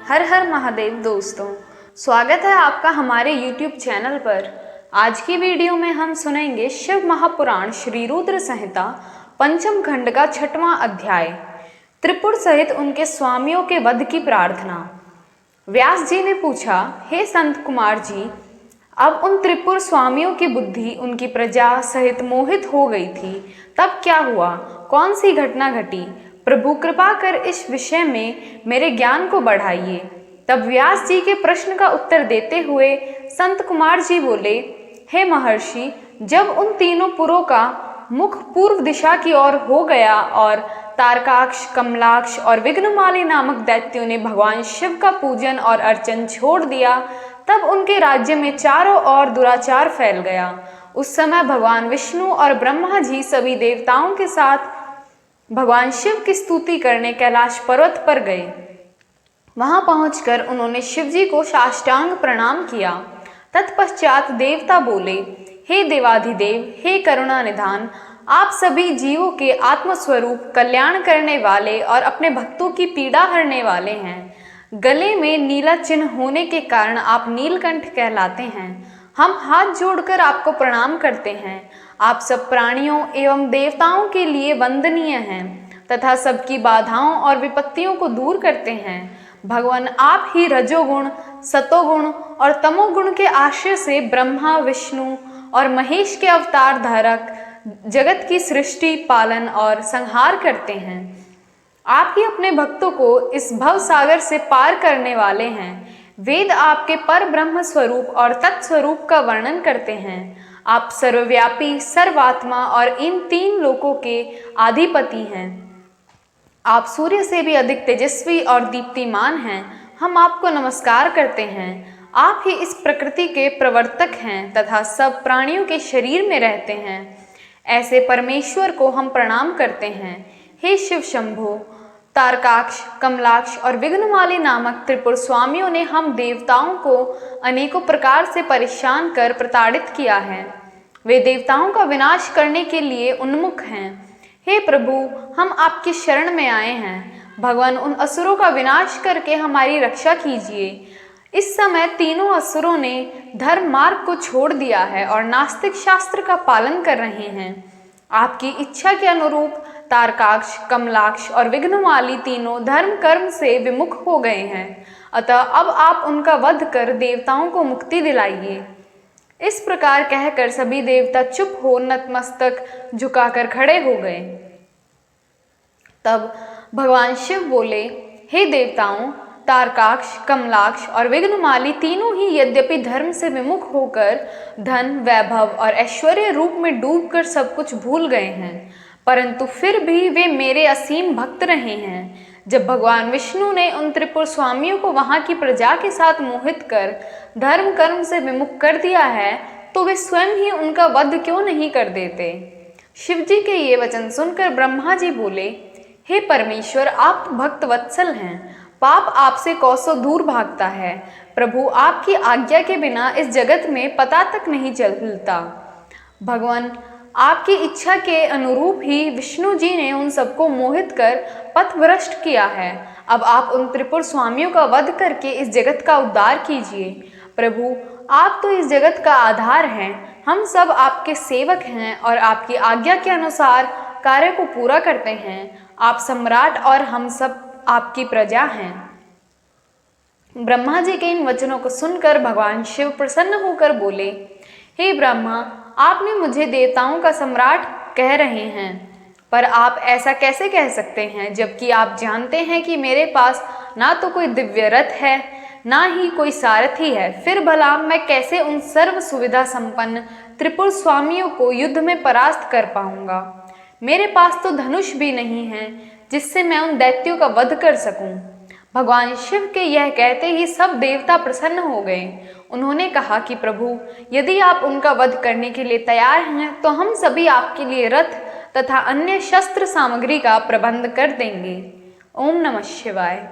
हर हर महादेव दोस्तों, स्वागत है आपका हमारे YouTube चैनल पर। आज की वीडियो में हम सुनेंगे शिव महापुराण श्री रुद्र संहिता पंचम खंड का 6वां अध्याय, त्रिपुर सहित उनके स्वामियों के वध की प्रार्थना। व्यास जी ने पूछा, हे संत कुमार जी, अब उन त्रिपुर स्वामियों की बुद्धि उनकी प्रजा सहित मोहित हो गई थी, तब क्या हुआ? कौन सी घटना घटी? प्रभु कृपा कर इस विषय में मेरे ज्ञान को बढ़ाइए। तब व्यास जी के प्रश्न का उत्तर देते हुए संत कुमार जी बोले, हे महर्षि, जब उन तीनों पुरों का मुख पूर्व दिशा की ओर हो गया और तारकाक्ष, कमलाक्ष और विघ्नमाली नामक दैत्यों ने भगवान शिव का पूजन और अर्चन छोड़ दिया, तब उनके राज्य में चारों ओर दुराचार फैल गया। उस समय भगवान विष्णु और ब्रह्मा जी सभी देवताओं के साथ भगवान शिव की स्तुति करने कैलाश पर्वत पर गए। वहां पहुंचकर उन्होंने शिव जी को साष्टांग प्रणाम किया। तत्पश्चात देवता बोले, हे देवाधिदेव, हे करुणा निधान, आप सभी जीवों के आत्मस्वरूप, कल्याण करने वाले और अपने भक्तों की पीड़ा हरने वाले हैं। गले में नीला चिन्ह होने के कारण आप नीलकंठ कहलाते हैं। हम हाथ जोड़कर आपको प्रणाम करते हैं। आप सब प्राणियों एवं देवताओं के लिए वंदनीय हैं तथा सबकी बाधाओं और विपत्तियों को दूर करते हैं। भगवान, आप ही रजोगुण, सतोगुण और तमोगुण के आश्रय से ब्रह्मा, विष्णु और महेश के अवतार धारक जगत की सृष्टि, पालन और संहार करते हैं। आप ही अपने भक्तों को इस भव सागर से पार करने वाले हैं। वेद आपके पर ब्रह्म स्वरूप और तत्स्वरूप का वर्णन करते हैं। आप सर्वव्यापी, सर्वात्मा और इन तीन लोकों के अधिपति हैं। आप सूर्य से भी अधिक तेजस्वी और दीप्तिमान हैं। हम आपको नमस्कार करते हैं। आप ही इस प्रकृति के प्रवर्तक हैं तथा सब प्राणियों के शरीर में रहते हैं। ऐसे परमेश्वर को हम प्रणाम करते हैं। हे शिव शंभो, तारकाक्ष, कमलाक्ष और विघ्नमाली नामक त्रिपुर स्वामियों ने हम देवताओं को अनेकों प्रकार से परेशान कर प्रताड़ित किया है। वे देवताओं का विनाश करने के लिए उन्मुख हैं। हे प्रभु, हम आपकी शरण में आए हैं। भगवान, उन असुरों का विनाश करके हमारी रक्षा कीजिए। इस समय तीनों असुरों ने धर्म मार्ग को छोड़ दिया है और नास्तिक शास्त्र का पालन कर रहे हैं। आपकी इच्छा के अनुरूप तारकाक्ष, कमलाक्ष और विघ्नमाली तीनों धर्म कर्म से विमुख हो गए हैं। अतः अब आप उनका वध कर देवताओं को मुक्ति दिलाइए। इस प्रकार कहकर सभी देवता चुप हो नतमस्तक झुकाकर खड़े हो गए। तब भगवान शिव बोले, हे देवताओं, तारकाक्ष, कमलाक्ष और विघ्नमाली तीनों ही यद्यपि धर्म से विमुख होकर धन, वैभव और ऐश्वर्य रूप में डूबकर सब कुछ भूल गए हैं, परंतु फिर भी वे मेरे असीम भक्त रहे हैं। जब भगवान विष्णु ने उन त्रिपुर स्वामियों को वहां की प्रजा के साथ मोहित कर धर्म कर्म से विमुख कर दिया है, तो वे स्वयं ही उनका वध क्यों नहीं कर देते? शिव जी के ये वचन सुनकर ब्रह्मा जी बोले, हे परमेश्वर, आप भक्त वत्सल हैं। पाप आपसे कोसों दूर भागता है। प्रभु, आपकी आज्ञा के बिना इस जगत में पता तक नहीं चलता। भगवान, आपकी इच्छा के अनुरूप ही विष्णु जी ने उन सबको मोहित कर पथभ्रष्ट किया है। अब आप उन त्रिपुर स्वामियों का वध करके इस जगत का उद्धार कीजिए। प्रभु, आप तो इस जगत का आधार हैं। हम सब आपके सेवक हैं और आपकी आज्ञा के अनुसार कार्य को पूरा करते हैं। आप सम्राट और हम सब आपकी प्रजा हैं। ब्रह्मा जी के इन वचनों को सुनकर भगवान शिव प्रसन्न होकर बोले, हे ब्रह्मा, आपने मुझे देवताओं का सम्राट कह रहे हैं, पर आप ऐसा कैसे कह सकते हैं, जबकि आप जानते हैं कि मेरे पास ना तो कोई दिव्य रथ है, ना ही कोई सारथी है। फिर भला मैं कैसे उन सर्व सुविधा संपन्न त्रिपुर स्वामियों को युद्ध में परास्त कर पाऊंगा? मेरे पास तो धनुष भी नहीं है जिससे मैं उन दैत्यों का वध कर सकूं। भगवान शिव के यह कहते ही सब देवता प्रसन्न हो गए। उन्होंने कहा कि प्रभु, यदि आप उनका वध करने के लिए तैयार हैं, तो हम सभी आपके लिए रथ तथा अन्य शस्त्र सामग्री का प्रबंध कर देंगे। ओम नमः शिवाय।